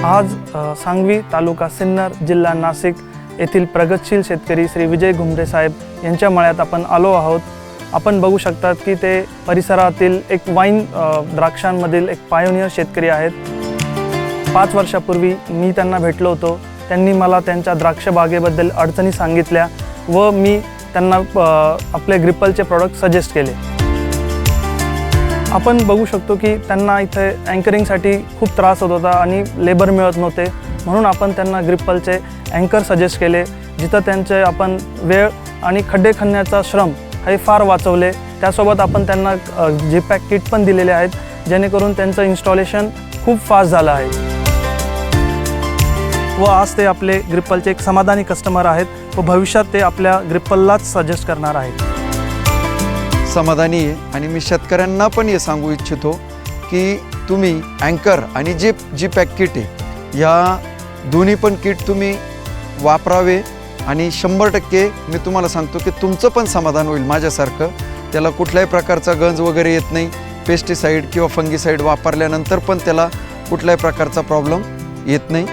आज सांगवी तालुका सिन्नर जिल्हा नाशिक येथील प्रगतशील शेतकरी श्री विजय घुमरे साहेब यांच्या मळ्यात आपण आलो आहोत। आपण बघू शकतात की ते परिसरातील एक वाईन द्राक्षांमधील एक पायोनियर शेतकरी आहेत। 5 वर्षापूर्वी मी त्यांना भेटलो होतो। त्यांनी मला त्यांच्या द्राक्ष बागेबद्दल अडचणी सांगितल्या व मी त्यांना आपले ग्रिपलचे प्रॉडक्ट सजेस्ट केले। आपण बघू शकतो की त्यांना इथे अँकरिंगसाठी खूप त्रास होत होता आणि लेबर मिळत नव्हते, म्हणून आपण त्यांना ग्रिपलचे अँकर सजेस्ट केले, जिथं त्यांचे आपण वेळ आणि खड्डे खणण्याचा श्रम हे फार वाचवले। त्यासोबत आपण त्यांना J-Pack किट पण दिलेले आहेत, जेणेकरून त्यांचं इन्स्टॉलेशन खूप फास्ट झालं आहे व आज ते आपले ग्रिपलचे एक समाधानी कस्टमर आहेत व भविष्यात ते आपल्या ग्रिपललाच सजेस्ट करणार आहेत। समाधानी आहे आणि मी शेतकऱ्यांना पण हे सांगू इच्छितो की तुम्ही अँकर आणि J-Pack किट आहे या दोन्ही पण किट तुम्ही वापरावे आणि 100% मी तुम्हाला सांगतो की तुमचं पण समाधान होईल माझ्यासारखं। त्याला कुठल्याही प्रकारचा गंज वगैरे येत नाही। पेस्टिसाइड किंवा फंगिसाइड वापरल्यानंतर पण त्याला कुठल्याही प्रकारचा प्रॉब्लेम येत नाही।